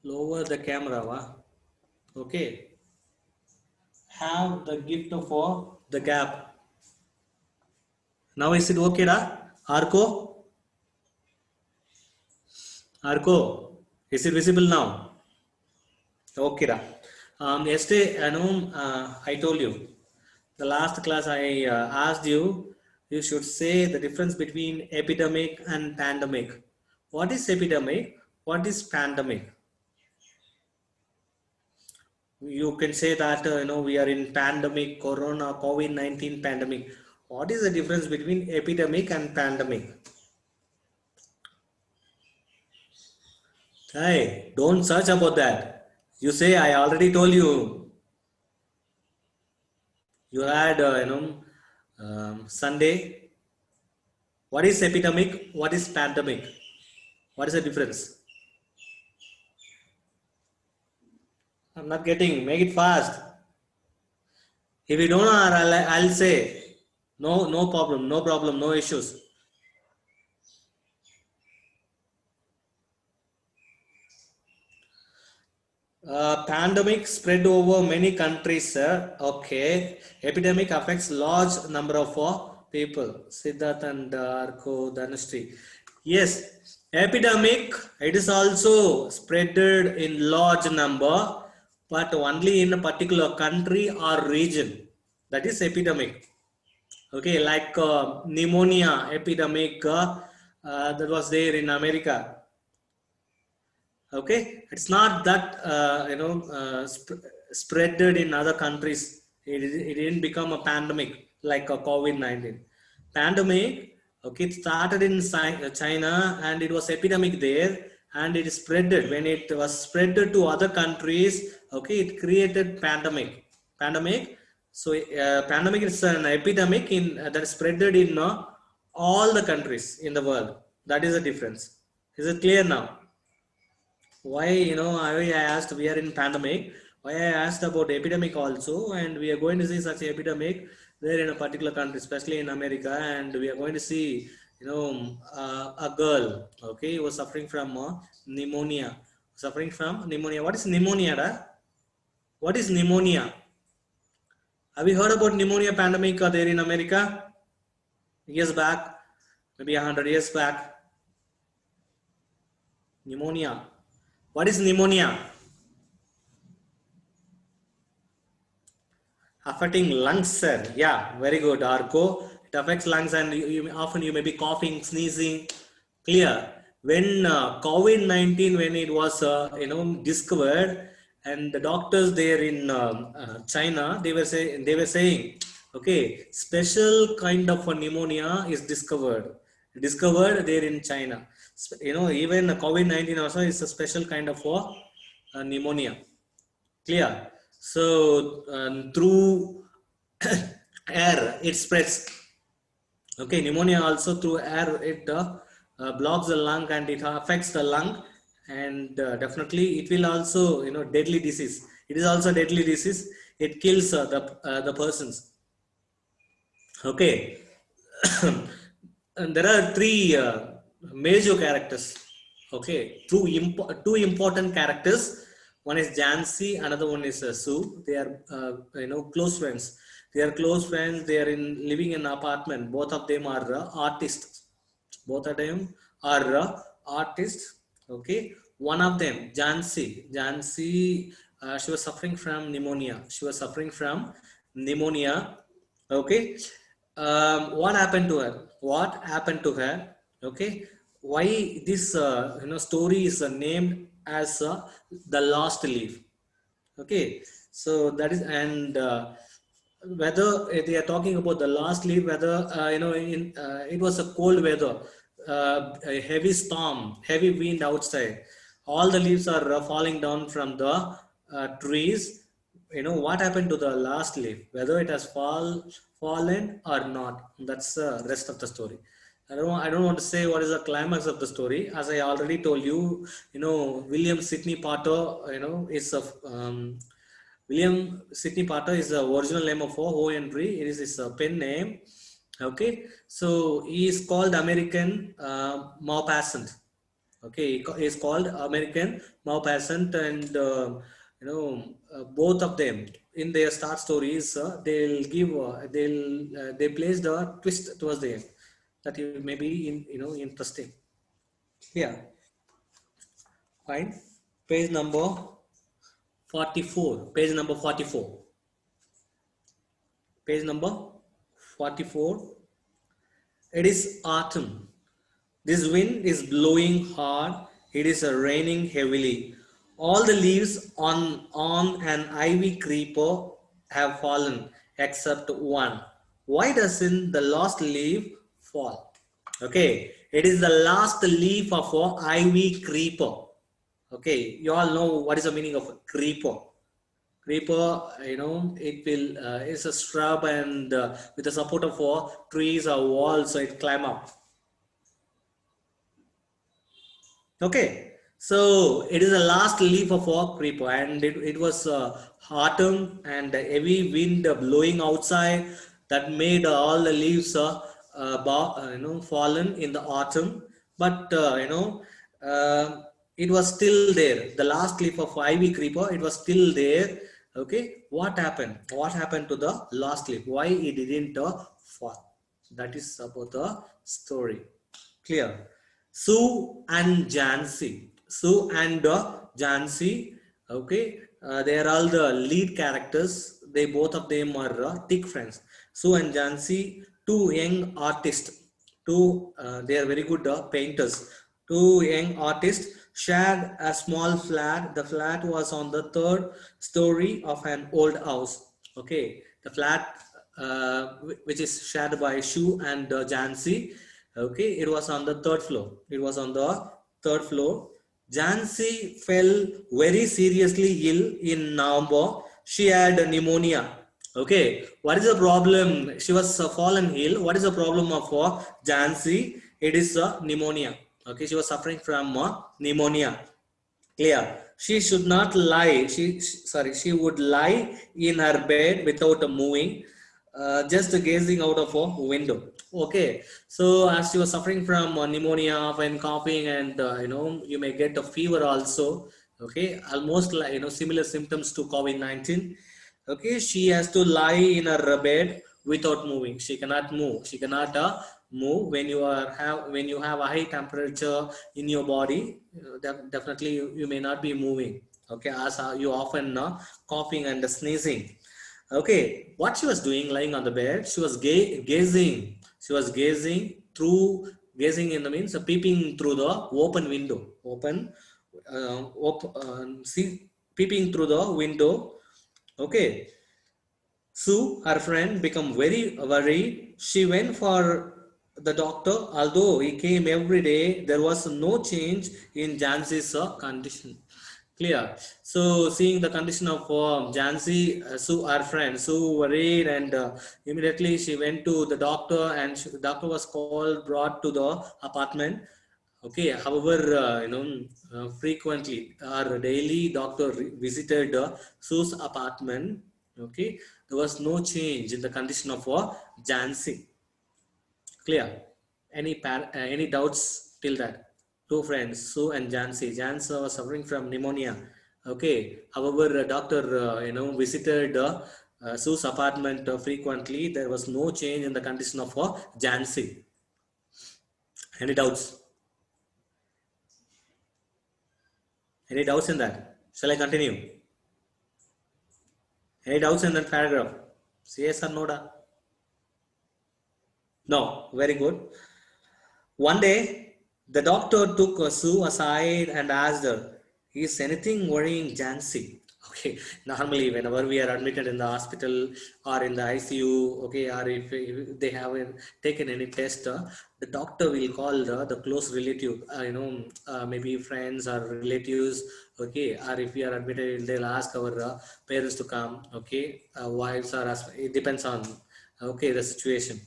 Lower the camera, wa? Okay. Have the gift for the gap. Now is it okay, da? Arco? Arco? Is it visible now? Okay, da. Yesterday, I told you, the last class I asked you, you should say the difference between epidemic and pandemic. What is epidemic? What is pandemic? You can say that we are in pandemic, corona, COVID-19 pandemic. What is the difference between epidemic and pandemic? Hey, don't search about that. You say I already told you. You had Sunday. What is epidemic? What is pandemic? What is the difference? I'm not getting. Make it fast. If you don't know, I'll say no. No problem. No problem. No issues. Pandemic spread over many countries, sir. Okay. Epidemic affects large number of people. Siddharth and Arko Dhanastri. Yes, epidemic, it is also spreaded in large number, but only in a particular country or region. That is epidemic. Okay, like pneumonia epidemic that was there in America. Okay, it's not that spreaded in other countries. It didn't become a pandemic like a COVID-19 pandemic. Okay, it started in China and it was epidemic there, and it spreaded. When it was spreaded to other countries, okay, it created pandemic. So pandemic is an epidemic in that spreaded in all the countries in the world. That is the difference. Is it clear now? Why I asked, we are in pandemic, why I asked about epidemic also, and we are going to see such epidemic there in a particular country, especially in America, and we are going to see a girl, okay, who was suffering from pneumonia. What is pneumonia, da? What is pneumonia? Have you heard about pneumonia pandemic there in America years back, maybe 100 years back? Pneumonia. What is pneumonia? Affecting lungs, sir. Yeah, very good, Arco. It affects lungs, and often you may be coughing, sneezing. Clear. When COVID-19, when it was discovered, and the doctors there in China, they were saying, okay, special kind of a pneumonia is discovered there in China. Even COVID-19 also is a special kind of pneumonia. Clear. So through air it spreads. Okay, pneumonia also through air, it blocks the lung and it affects the lung, and definitely it will also deadly disease. It is also deadly disease. It kills the persons. Okay. And there are three major characters. Okay, two important characters. One is Jansi, another one is Sue. They are close friends. They are living in an apartment. Both of them are artists. Both of them are artists. Okay, one of them, Jansi, she was suffering from pneumonia. Okay. What happened to her? Okay, why this story is named as the last leaf? Okay, so that is, and whether they are talking about the last leaf, whether it was a cold weather, a heavy storm, heavy wind outside, all the leaves are falling down from the trees. What happened to the last leaf, whether it has fallen or not? That's the rest of the story. I don't want to say what is the climax of the story. As I already told you, William Sidney Potter, is a William Sidney Potter is the original name of O. Henry. It is his pen name. Okay, so he is called American Maupassant. Okay, is called American Maupassant, and both of them in their start stories, they place the twist towards the end that you may be interesting. Yeah, fine. Page number 44. Page number 44. Page number 44. It is autumn. This wind is blowing hard. It is raining heavily. All the leaves on an ivy creeper have fallen except one. Why doesn't the last leaf fall? Okay, it is the last leaf of a ivy creeper. Okay, you all know what is the meaning of a creeper. Creeper, it will is a shrub, and with the support of trees or walls, so it climb up. Okay, so it is the last leaf of a creeper, and it was autumn and heavy wind blowing outside that made all the leaves fallen in the autumn. But it was still there. The last leaf of ivy creeper, it was still there. Okay, what happened? What happened to the last leaf? Why it didn't fall? That is about the story. Clear? Sue and Jancy. Sue and Jancy. Okay, they are all the lead characters. They both of them are thick friends. Sue and Jancy, two young artists. They are very good painters. Two young artists shared a small flat. The flat was on the third story of an old house. Okay, the flat which is shared by Sue and Jancy. Okay, it was on the third floor. It was on the third floor. Jancy fell very seriously ill in November. She had pneumonia. Okay, what is the problem? She was fallen ill. What is the problem of Jancy? It is pneumonia. Okay, she was suffering from pneumonia. Clear. She should not lie. She would lie in her bed without moving, just gazing out of a window. Okay. So as she was suffering from pneumonia and coughing, and you may get a fever also. Okay, almost like similar symptoms to COVID-19. Okay, she has to lie in her bed without moving. She cannot move. She cannot move when you have a high temperature in your body. Definitely you may not be moving. Okay, as you often coughing and sneezing. Okay, what she was doing lying on the bed, she was gazing. She was gazing in the means peeping through the open window. See, peeping through the window. Okay, Sue, her friend, became very worried. She went for the doctor. Although he came every day, there was no change in Jancy's condition. Clear. So, seeing the condition of Jancy, Sue, her friend, Sue worried, and immediately she went to the doctor, and the doctor was brought to the apartment. Okay. However, frequently our daily doctor visited Sue's apartment. Okay, there was no change in the condition of Jancy. Clear? Any doubts till that? Two friends, Sue and Jancy. Jancy was suffering from pneumonia. Okay. However, doctor visited Sue's apartment frequently. There was no change in the condition of Jancy. Any doubts? Any doubts in that? Shall I continue? Any doubts in that paragraph? Yes or no? No. Very good. One day, the doctor took Sue aside and asked her, "Is anything worrying Jancy?" Okay, normally whenever we are admitted in the hospital or in the ICU, okay, or if they haven't taken any test, the doctor will call the close relative, maybe friends or relatives, okay, or if we are admitted, they'll ask our parents to come, okay, wives or it depends on, okay, the situation.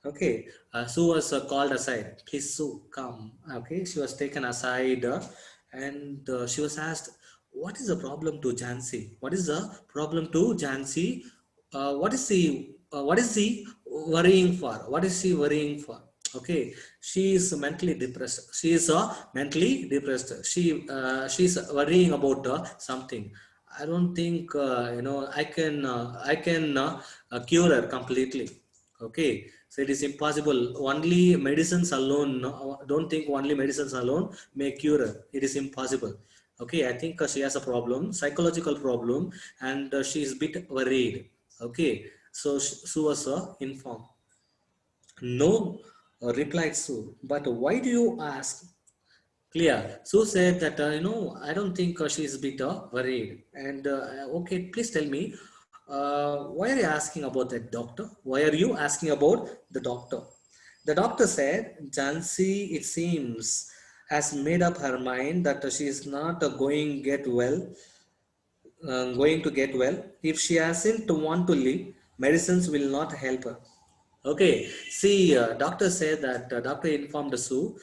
Okay, Sue was called aside. Please, Sue, come. Okay, she was taken aside, and she was asked, "What is the problem to Jancy? What is the problem to Jancy? What is he worrying for? What is she worrying for?" Okay, she is mentally depressed. She is mentally depressed. She's worrying about something. I don't think I can cure her completely. Okay, so it is impossible. Only medicines alone. No, don't think only medicines alone may cure her. It is impossible. Okay, I think she has a problem, psychological problem, and she is a bit worried. Okay, so she was informed. No, replied Sue. But why do you ask? Clear. Sue said that, I don't think she's a bit worried. And okay, please tell me, why are you asking about that doctor? Why are you asking about the doctor? The doctor said, Jansi, it seems, has made up her mind that she is not going to get well. If she hasn't want to live, medicines will not help her. Okay, see, doctor said that doctor informed Sue.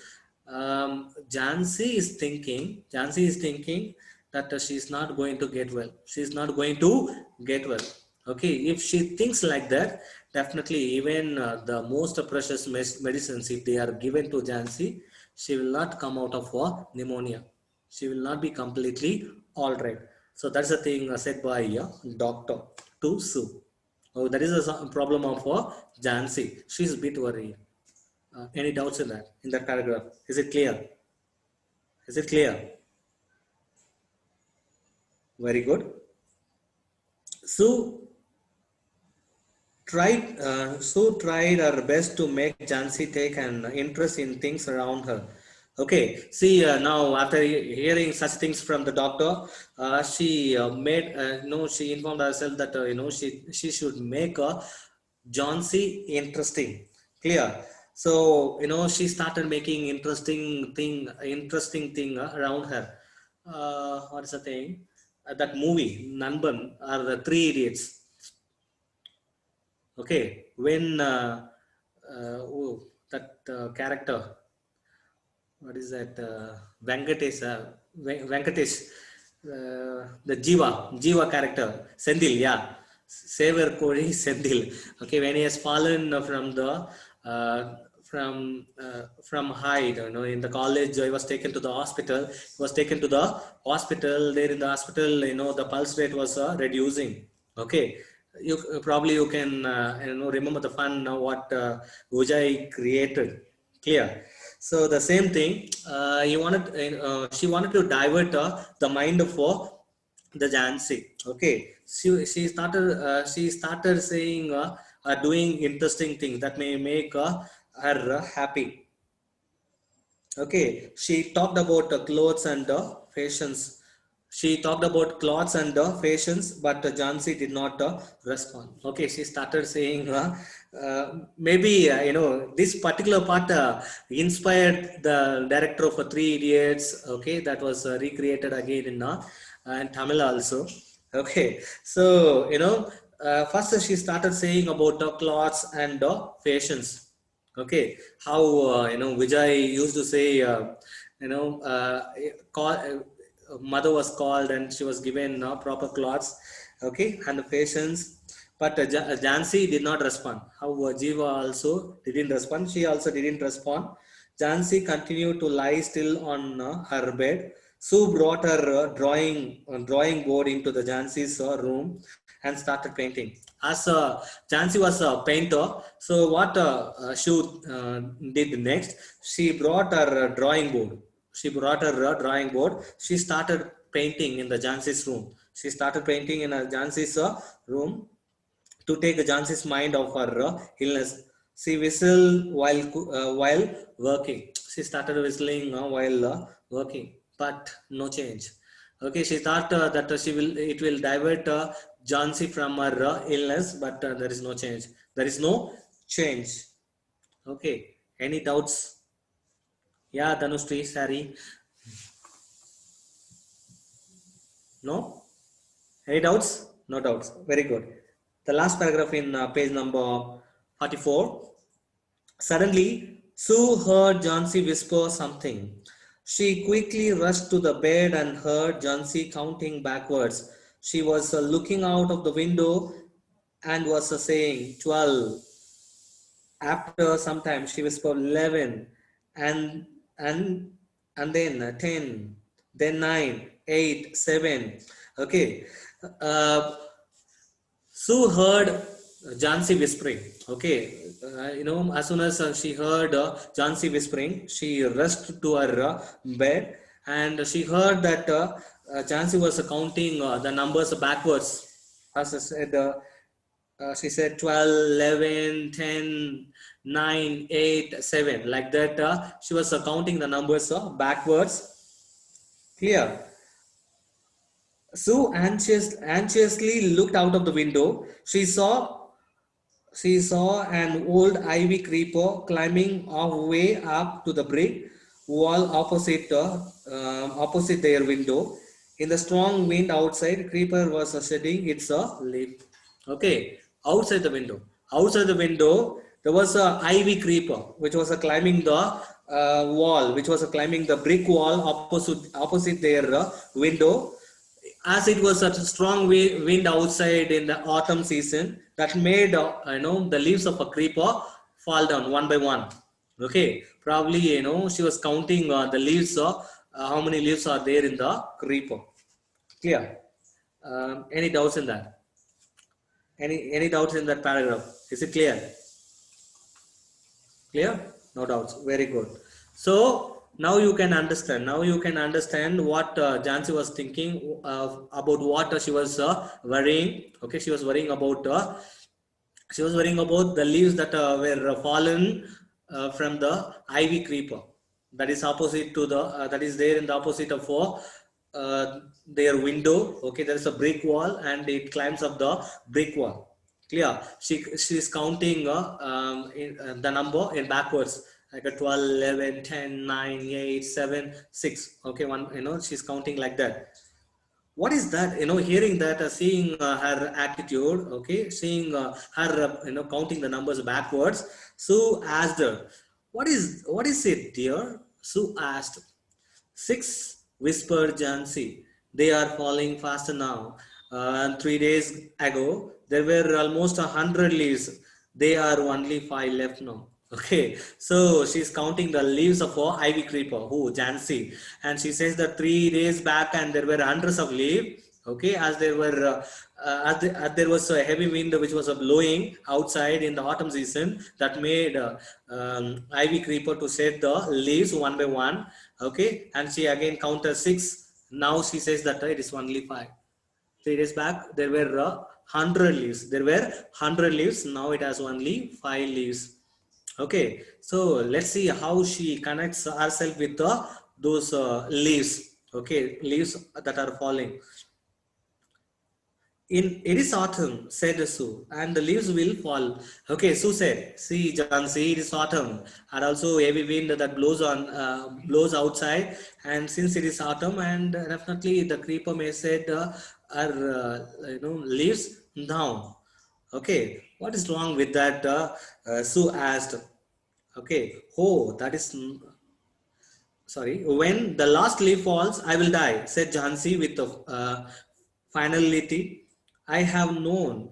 Jansi is thinking that she's not going to get well. She's not going to get well. Okay, if she thinks like that, definitely even the most precious medicines, if they are given to Jansi, she will not come out of pneumonia. She will not be completely all right. So that's the thing said by doctor to Sue. Oh, that is a problem of Jansi. She's a bit worried. Any doubts in that paragraph? Is it clear? Is it clear? Very good. So tried her best to make Jansi take an interest in things around her. Okay, see now after hearing such things from the doctor, she made no. She informed herself that she should make Jansi interesting. Clear. So she started making interesting thing around her. What is the thing? That movie Nanban or the Three Idiots. Okay, when that character, what is that? Venkatesh, the Jiva character, Sendil, yeah, Saver Kori Sendil. Okay, when he has fallen from height, in the college, he was taken to the hospital. He was taken to the hospital. There in the hospital, the pulse rate was reducing. Okay, you can remember the fun what Ujai created. Clear. So the same thing, she wanted to divert the mind for the Jansi. Okay, she started saying doing interesting things that may make her happy. Okay, she talked about clothes and fashions. She talked about clothes and fashions, but Jansi did not respond. Okay, she started saying, maybe this particular part inspired the director of Three Idiots. Okay, that was recreated again in Tamil also. Okay, so first she started saying about clothes and fashions. Okay, how Vijay used to say, mother was called and she was given proper clothes, okay, and the patience. But Jansi did not respond. How Jiva also didn't respond. She also didn't respond. Jansi continued to lie still on her bed. Sue brought her drawing board into the Jansi's room and started painting. As Jansi was a painter, so what Sue did next, she brought her drawing board. She brought her drawing board. She started painting in the Jansi's room. She started painting in Jansi's room to take Jansi's mind off her illness. She whistled while working. She started whistling while working, but no change. Okay, she thought that it will divert Jansi from her illness, but there is no change. There is no change. Okay, any doubts? Yeah, Dhanushri, sorry. No? Any doubts? No doubts. Very good. The last paragraph in page number 44. Suddenly, Sue heard Jansi whisper something. She quickly rushed to the bed and heard Jansi counting backwards. She was looking out of the window and was saying 12, After some time, she whispered 11, and and and then 10, then 9, 8, 7. Okay. Uh, Sue heard Jansi whispering. Okay, as soon as she heard Jansi whispering, she rushed to her bed, and she heard that Jansi was counting the numbers backwards. As I said, she said 12, 11, 10, 9, 8, 7. Like that, she was counting the numbers backwards. Clear? Sue anxiously looked out of the window. She saw an old ivy creeper climbing halfway up to the brick wall opposite their window. In the strong wind outside, creeper was shedding its leaf. Okay, outside the window. Outside the window, there was a ivy creeper which was climbing the wall, which was climbing the brick wall opposite their window, as it was such a strong wind outside in the autumn season that made the leaves of a creeper fall down one by one. Okay, probably she was counting the leaves, how many leaves are there in the creeper. Clear? Any doubts in that? Any doubts in that paragraph? Is it clear? Clear? No doubts. Very good. So now you can understand. Now you can understand what Jansi was thinking about what she was worrying. Okay, she was worrying about the leaves that were fallen from the ivy creeper. That is opposite to the that is there in the opposite of their window. Okay, there is a brick wall and it climbs up the brick wall. Clear? She is counting the number in backwards, like a 12, 11, 10, 9, 8, 7, 6. Okay, one, she's counting like that. What is that? Hearing that, seeing her attitude, okay, seeing her, counting the numbers backwards, Sue asked her, what is it, dear? Sue asked. 6, whispered Jansi. They are falling faster now. And 3 days ago, there were almost 100 leaves. They are only 5 left now. Okay, so she's counting the leaves of a ivy creeper, who Jansi, and she says that 3 days back, and there were hundreds of leaves. Okay, as there were as there was a heavy wind which was blowing outside in the autumn season that made ivy creeper to shed the leaves one by one. Okay, and she again counted 6. Now she says that it is only 5. 3 days back there were 100 leaves. There were 100 leaves. Now it has only 5 leaves. Okay, so let's see how she connects herself with those leaves. Okay, leaves that are falling. It is autumn, said Sue, and the leaves will fall. Okay, Sue said, see, John, see, it is autumn, and also heavy wind that blows outside. And since it is autumn, and definitely the creeper may set leaves down. Okay, what is wrong with that? Sue asked. Okay, oh, that is sorry. When the last leaf falls, I will die, said Jhansi with finality. I have known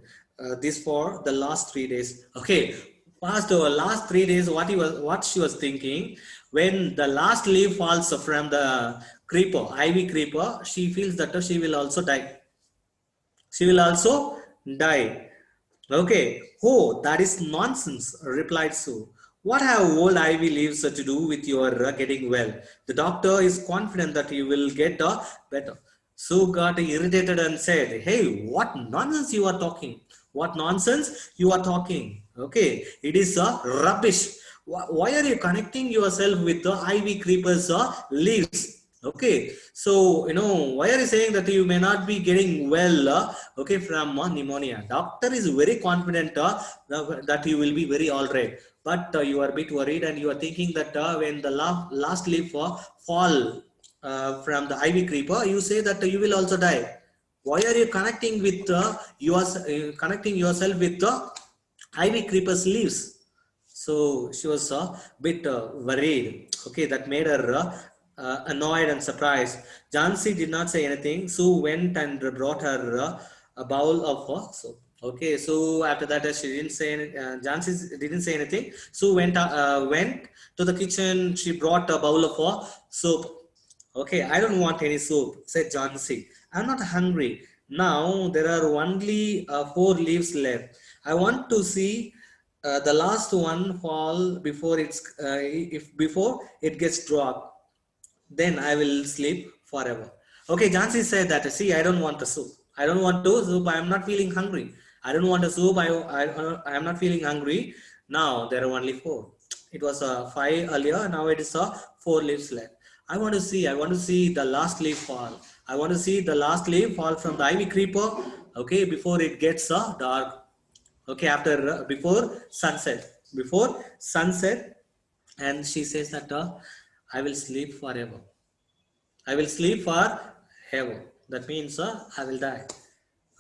this for the last 3 days. Okay, past over last 3 days, what she was thinking, when the last leaf falls from the creeper, ivy creeper, she feels that she will also die. She will also die. Okay. Oh, that is nonsense, replied Sue. What have old ivy leaves to do with your getting well? The doctor is confident that you will get better. Sue got irritated and said, hey, what nonsense you are talking? What nonsense you are talking? Okay, it is rubbish. Why are you connecting yourself with the ivy creepers leaves? Okay, so why are you saying that you may not be getting well? Okay, from pneumonia. Doctor is very confident that you will be very all right, but you are a bit worried and you are thinking that when the last leaf fall from the ivy creeper, you say that you will also die. Why are you connecting with connecting yourself with the ivy creeper's leaves? So she was a bit worried. Okay, that made her annoyed and surprised. Jansi did not say anything. Sue went and brought her a bowl of soap. Okay, so after that, she didn't say Jansi didn't say anything. Sue went to the kitchen. She brought a bowl of soup. Okay, I don't want any soup, said Jansi. I'm not hungry. Now there are only four leaves left. I want to see the last one fall before if before it gets dropped. Then I will sleep forever. Okay, Jansi said that, see, I don't want a soup. I don't want to soup. I am not feeling hungry. I don't want a soup. I am not feeling hungry. Now there are only four. It was five earlier. Now it is four leaves left. I want to see the last leaf fall. I want to see the last leaf fall from the ivy creeper. Okay, before it gets dark. Okay, before sunset. Before sunset, and she says that I will sleep forever. I will sleep forever. That means I will die.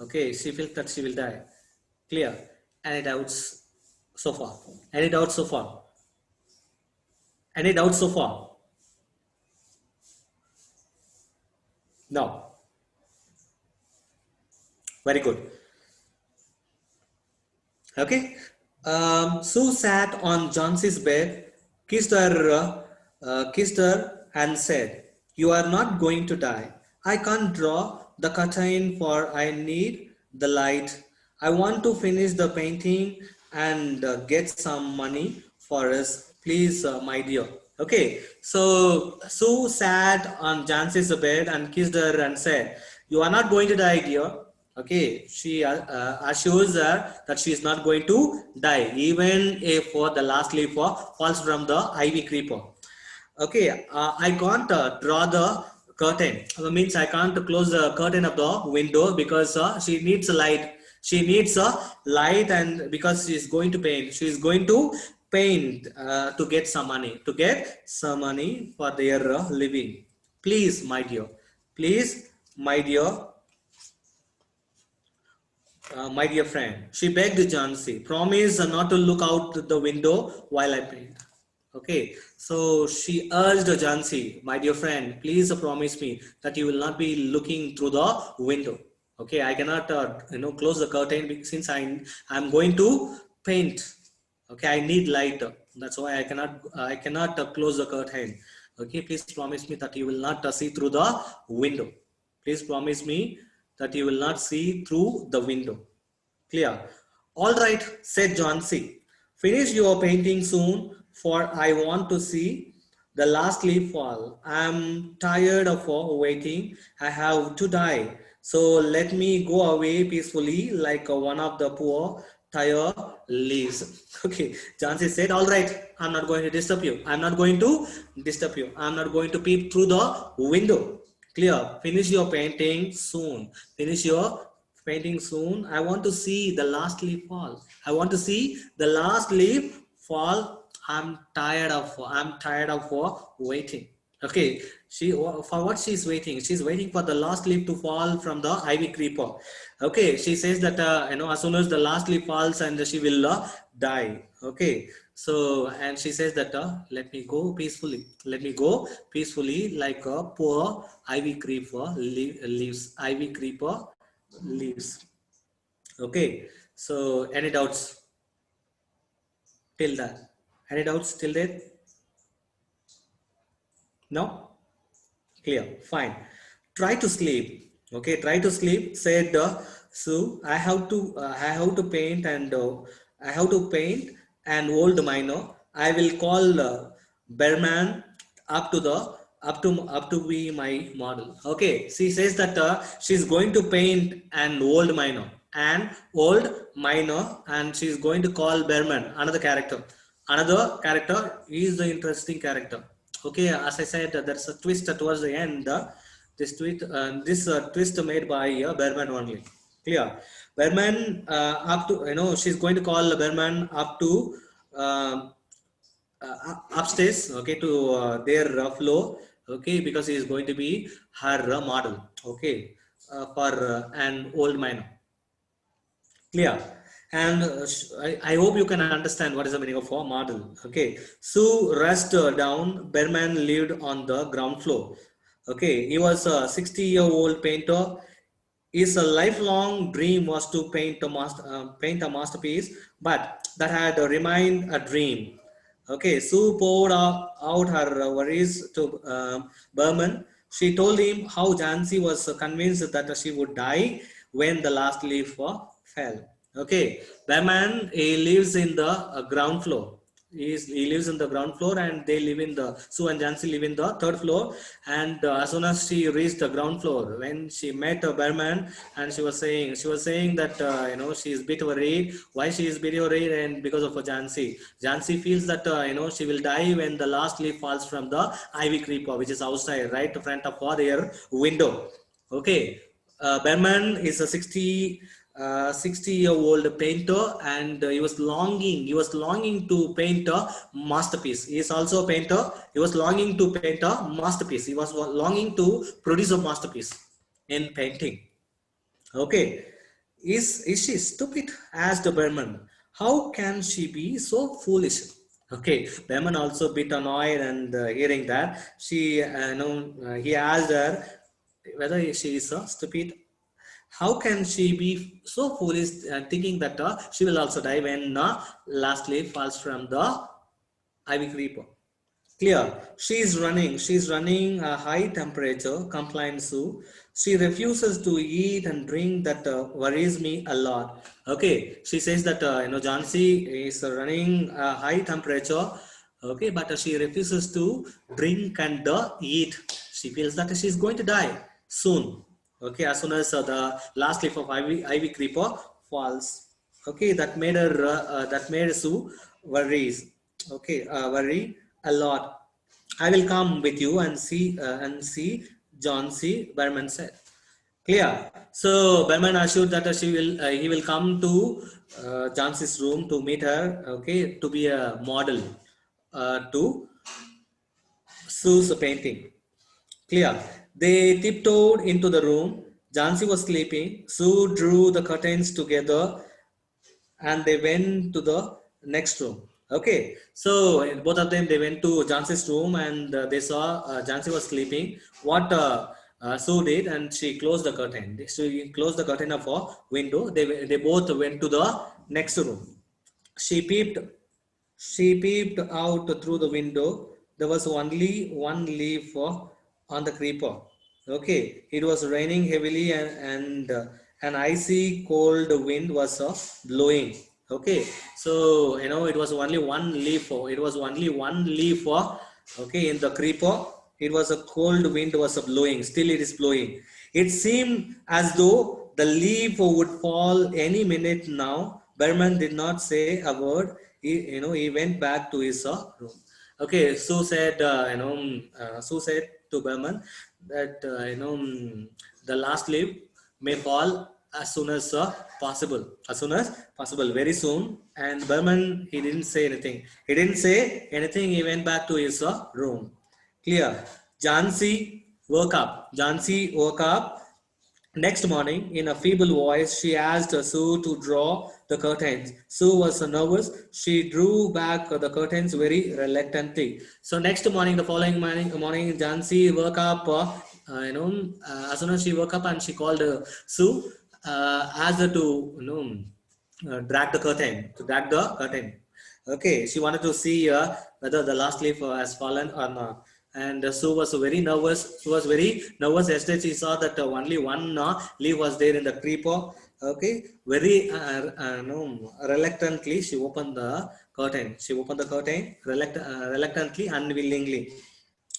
Okay, she feels that she will die. Clear. Any doubts so far? Any doubts so far? Any doubts so far? No. Very good. Okay. Sue sat on Johnson's bed, kissed her, and said, "You are not going to die. I can't draw the curtain for I need the light. I want to finish the painting and get some money for us, please, my dear." Okay. So Sue sat on Johnson's bed and kissed her and said, "You are not going to die, dear." Okay, she assures her that she is not going to die, even if the last leaf falls from the ivy creeper. Okay, I can't draw the curtain. Means I can't close the curtain of the window because she needs a light. She needs a light, and because she is going to paint, she is going to paint to get some money, for their living. Please, my dear. Please, my dear, my dear friend, she begged Jansi, promise not to look out the window while I paint. Okay, so she urged Jansi, my dear friend, please promise me that you will not be looking through the window. Okay, I cannot, close the curtain since I'm going to paint. Okay, I need light. That's why I cannot close the curtain. Okay, please promise me that you will not see through the window. Please promise me that you will not see through the window. Clear? All right, said Johnsy. Finish your painting soon, for I want to see the last leaf fall. I'm tired of waiting. I have to die. So let me go away peacefully like one of the poor tired leaves. Okay, Johnsy said, all right, I'm not going to disturb you. I'm not going to disturb you. I'm not going to peep through the window. Clear? Finish your painting soon. Finish your painting soon. I want to see the last leaf fall. I want to see the last leaf fall. I'm tired of waiting. Okay, for what she's waiting? She's waiting for the last leaf to fall from the ivy creeper. Okay, she says that as soon as the last leaf falls, and she will die. Okay, so and she says that let me go peacefully. Let me go peacefully like a poor ivy creeper leaves. Ivy creeper leaves. Okay, so any doubts till that? Any doubts till there? No? Clear. Fine. Try to sleep. Okay, try to sleep. Said Sue. I have to paint and old minor. I will call Berman up to the up to be my model. Okay, she says that she's going to paint an old minor, and she's going to call Berman, another character. Another character is the interesting character. Okay, as I said, there's a twist towards the end. This twist made by Berman only. Clear? Berman up to she's going to call Berman up to upstairs. Okay, to their floor. Okay, because he is going to be her model. Okay, for an old miner. Clear? And I hope you can understand what is the meaning of a model. Okay, Sue rushed down. Berman lived on the ground floor. Okay, he was a 60-year-old painter. his lifelong dream was to paint a masterpiece, but that had remained a dream. Okay, Sue poured out her worries to Berman. She told him how Jansi was convinced that she would die when the last leaf fell. Okay, Berman, he lives in the ground floor. He lives in the ground floor, and they live in the Sue and Jansi live in the third floor. And as soon as she reached the ground floor, when she met Berman, and she was saying that she is a bit worried. Why she is a bit worried? And because of Jansi. Jansi feels that she will die when the last leaf falls from the ivy creeper, which is outside, right in front of their window. Okay, Berman is a 60-year-old painter, and he was longing to paint a masterpiece. He is also a painter. He was longing to paint a masterpiece. He was longing to produce a masterpiece in painting. Okay, is she stupid? Asked Berman. How can she be so foolish? Okay, Berman also a bit annoyed, and hearing that, he asked her whether she is stupid. How can she be so foolish, thinking that she will also die when last leaf falls from the ivy creeper? Clear. She's running a high temperature, complained Sue. She refuses to eat and drink. That worries me a lot. Okay. She says that, Jansi is running a high temperature. Okay. But she refuses to drink and eat. She feels that she's going to die soon. Okay. As soon as the last leaf of ivy creeper falls. Okay. That made Sue worries. Okay. Worry a lot. I will come with you and see John C. Berman said. Clear. So Berman assured that he will come to John C's room to meet her. Okay, to be a model to Sue's painting. Clear. They tiptoed into the room. Jansi was sleeping. Sue drew the curtains together, and they went to the next room. Okay, so both of them, they went to Jansi's room, and they saw Jansi was sleeping. What Sue did, and she closed the curtain. She closed the curtain of a window. They both went to the next room. She peeped she peeped out through the window. There was only one leaf on the creeper. Okay, it was raining heavily, and an icy cold wind was blowing. Okay, so it was only one leaf. It was only one leaf. Okay, in the creeper, it was a cold wind was blowing. Still, it is blowing. It seemed as though the leaf would fall any minute now. Berman did not say a word. He went back to his room. Okay, Sue said to Berman that the last leaf may fall as soon as possible, very soon. And Berman, he didn't say anything. He went back to his room. Clear. Jansi woke up next morning. In a feeble voice, she asked Sue to draw the curtains. Sue was nervous. She drew back the curtains very reluctantly. So next morning, the following morning, Jansi woke up. As soon as she woke up, and she called Sue, asked her to drag the curtain. Okay, she wanted to see whether the last leaf has fallen or not. And Sue was very nervous. She was very nervous. Yesterday she saw that only one leaf was there in the creeper. Okay, very reluctantly she opened the curtain. Reluctantly, unwillingly.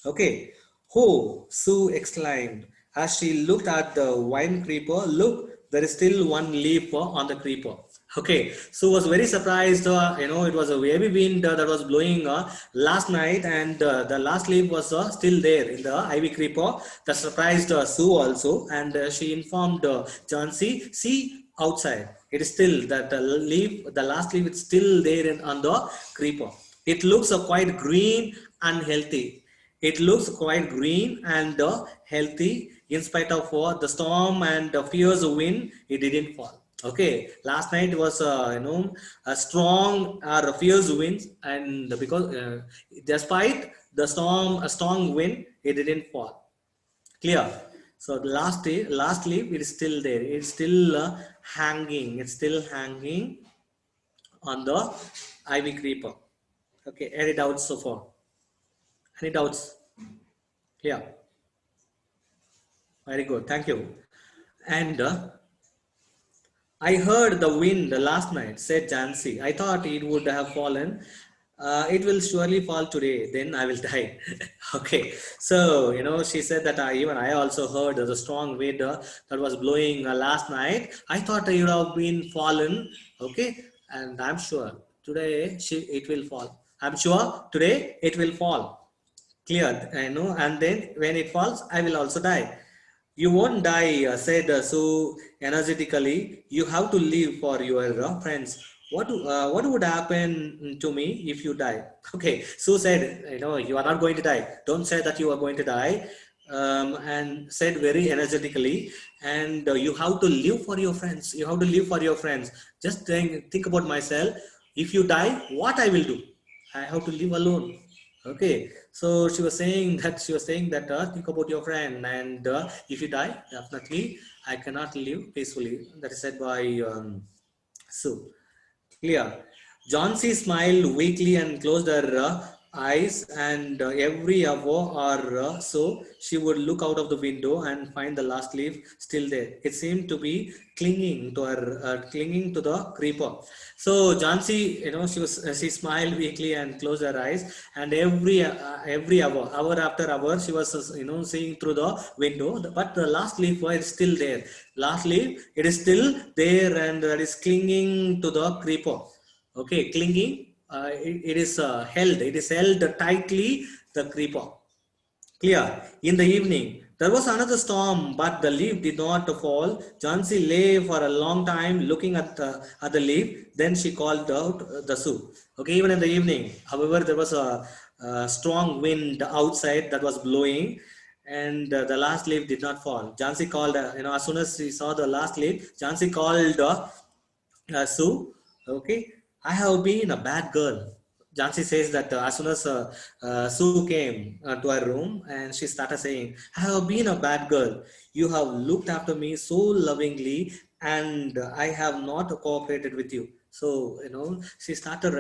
Okay. Oh, Sue exclaimed as she looked at the wine creeper. Look, there is still one leaf on the creeper. Okay, Sue was very surprised. It was a heavy wind that was blowing last night, and the last leaf was still there in the ivy creeper. That surprised Sue also, and she informed Jansi, see outside. It is still that the last leaf is still there on the creeper. It looks quite green and healthy. It looks quite green and healthy in spite of the storm and the fierce wind. It didn't fall. Okay, last night was a strong or fierce wind, and because despite the storm, a strong wind, it didn't fall. Clear. So the last leaf, it is still there. It's still hanging. It's still hanging on the ivy creeper. Okay, any doubts so far? Any doubts? Yeah, very good. Thank you. And I heard the wind last night, said Jansi. I thought it would have fallen. It will surely fall today, then I will die. Okay, so she said that even I also heard the strong wind that was blowing last night. I thought it would have been fallen. Okay, and I'm sure today it will fall. I'm sure today it will fall. Clear, and then when it falls, I will also die. You won't die, said Sue energetically. You have to live for your friends. What would happen to me if you die? Okay, Sue said, you are not going to die. Don't say that you are going to die. And said very energetically, and you have to live for your friends. You have to live for your friends. Just think about myself. If you die, what I will do? I have to live alone. Okay, so she was saying that think about your friend, and if you die, definitely I cannot live peacefully. That is said by Sue. Clear. John C. smiled weakly and closed her eyes, and every hour or so she would look out of the window and find the last leaf still there. It seemed to be clinging to her, clinging to the creeper. So John C. She smiled weakly and closed her eyes, and every hour after hour, she was seeing through the window. But the last leaf was still there. Last leaf, it is still there, and that is clinging to the creeper. Okay, clinging. It is held. It is held tightly. The creeper. Clear. In the evening, there was another storm, but the leaf did not fall. Jansi lay for a long time looking at the leaf. Then she called out the Sioux. Okay, even in the evening, however, there was a strong wind outside that was blowing, and the last leaf did not fall. Jansi called, as soon as she saw the last leaf, Jansi called Sue. Okay, I have been a bad girl. Jansi says that as soon as Sue came to her room, and she started saying, I have been a bad girl. You have looked after me so lovingly, and I have not cooperated with you. So, she started,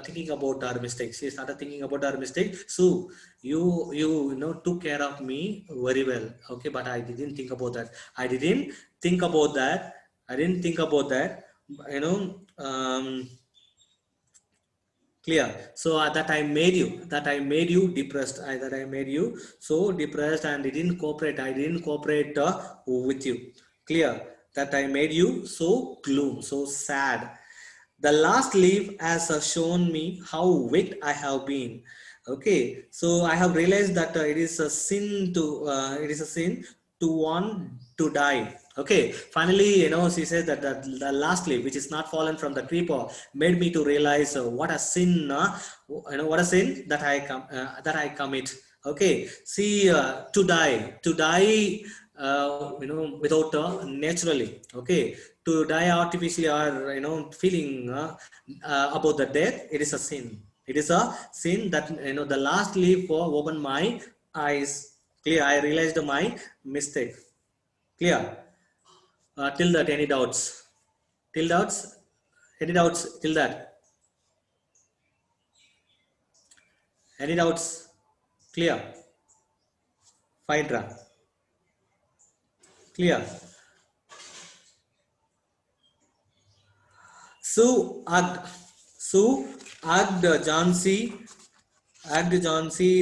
thinking about her mistakes. She started thinking about her mistake. So, took care of me very well. Okay, but I didn't think about that. I didn't think about that. I didn't think about that. You know, um, Clear. So that I made you depressed. That I made you so depressed, and I didn't cooperate with you. Clear. That I made you so gloom, so sad. The last leaf has shown me how wicked I have been. Okay, so I have realized that it is a sin to want to die. Okay, finally, she says that the last leaf, which is not fallen from the creeper, made me to realize what a sin, what a sin that I commit. Okay, see, to die, without naturally. Okay, to die artificially, or feeling about the death, it is a sin. It is a sin that the last leaf opened my eyes. Clear. I realized my mistake. Clear. Till that, any doubts? Till doubts? Any doubts till that? Any doubts? Clear. Phaedra. Clear. Sue hugged. Sue hugged Jansi.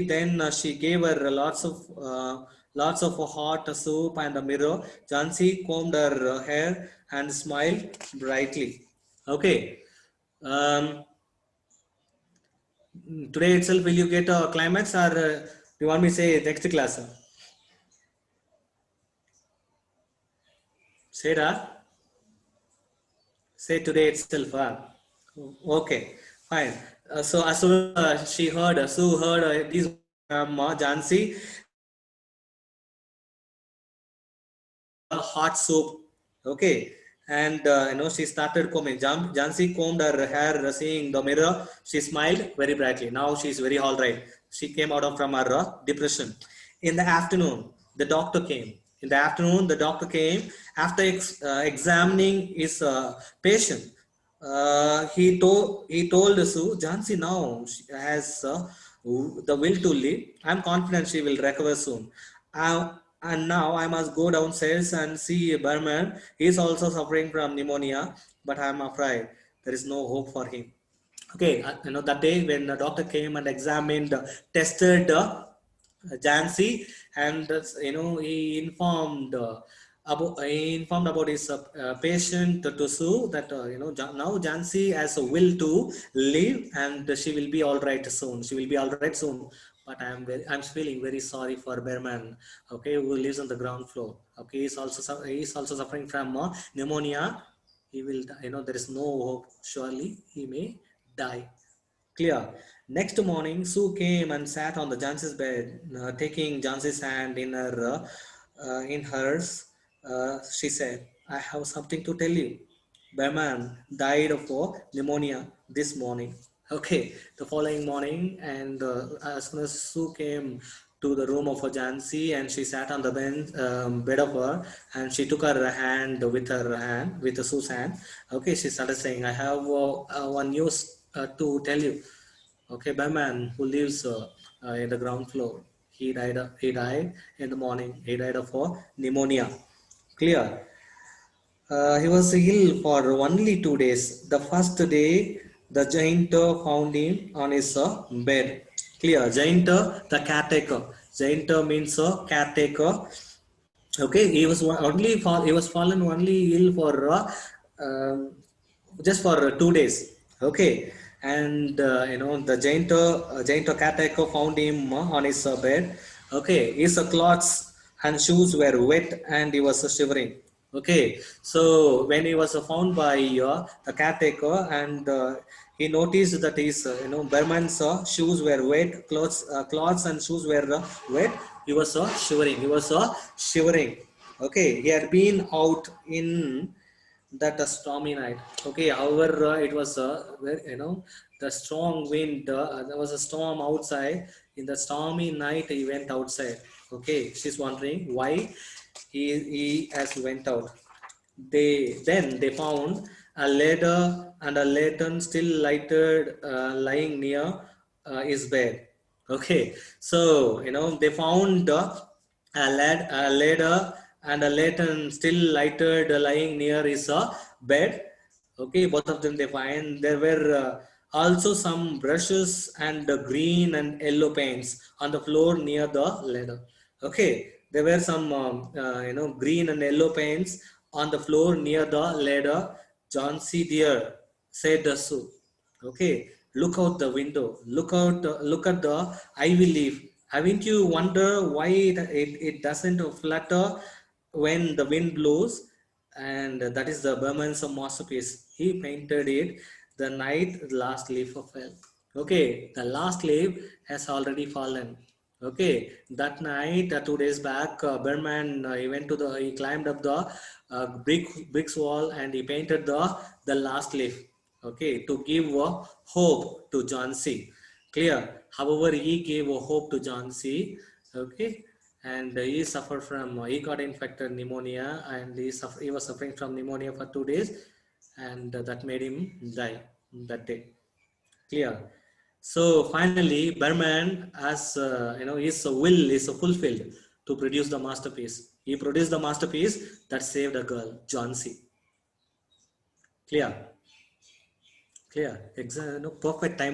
Then she gave her lots of hot soup and a mirror. Jansi combed her hair and smiled brightly. Okay. Um, Today itself, will you get a climax, or do you want me to say next class? Say that. Say today itself. Okay, fine. So as soon as Sue heard these from Jansi, hot soup. Okay, and she started combing. Jansi combed her hair, seeing the mirror. She smiled very brightly. Now she's very all right. She came out of from her depression. In the afternoon, the doctor came. In the afternoon, the doctor came. After examining his patient, he told Sue, Jansi now she has the will to live. I'm confident she will recover soon. And now I must go downstairs and see Berman. He is also suffering from pneumonia, but I'm afraid there is no hope for him. Okay, that day when the doctor came and examined, tested Jansi, and he informed about his patient to Sue that now Jansi has a will to live and she will be all right soon. She will be all right soon. But I'm feeling very sorry for Berman. Okay, who lives on the ground floor. Okay, he's also suffering from pneumonia. He will, there is no hope. Surely he may die. Clear. Next morning, Sue came and sat on the Jansi's bed, taking Jansi's hand in hers. She said, "I have something to tell you. Berman died of pneumonia this morning." Okay, the following morning, and as soon as Sue came to the room of Jansi, and she sat on the bed of her, and she took her hand with Sue's hand. Okay, she started saying, "I have one news to tell you." Okay, Batman who lives in the ground floor. He died in the morning. He died of pneumonia. Clear. He was ill for only 2 days. The first day, the giant found him on his bed. Clear. Giant, the caretaker. Giant means caretaker. Okay, he was fallen only ill for um, just for 2 days. Okay, and the giant caretaker found him on his bed. Okay, his clothes and shoes were wet and he was shivering. Okay, so when he was found by the caretaker, and he noticed that his Berman's shoes were wet, clothes and shoes were wet. He was shivering. Okay, he had been out in that a stormy night. Okay, however, it was the strong wind. There was a storm outside. In the stormy night, he went outside. Okay, she's wondering why he has went out. They found a ladder and a lantern still lighted, lying near his bed. Okay, so they found a ladder and a lantern still lighted, lying near his bed. Okay, both of them they find there were also some brushes and green and yellow paints on the floor near the ladder. Okay, there were some green and yellow paints on the floor near the ladder. John C. Deere said the Sue. Okay, look out the window. Look at the ivy leaf. Haven't you wonder why it doesn't flutter when the wind blows? And that is the Burman's masterpiece. He painted it the night the last leaf fell. Okay, the last leaf has already fallen. Okay, that night, 2 days back, Berman he climbed up the bricks wall and he painted the last leaf. Okay, to give hope to John C. Clear. However, he gave hope to John C. Okay, and he got infected pneumonia, and he was suffering from pneumonia for 2 days, and that made him die that day. Clear. So finally, Berman, as his will is fulfilled to produce the masterpiece. He produced the masterpiece that saved a girl, John C. Clear. Clear. Perfect time.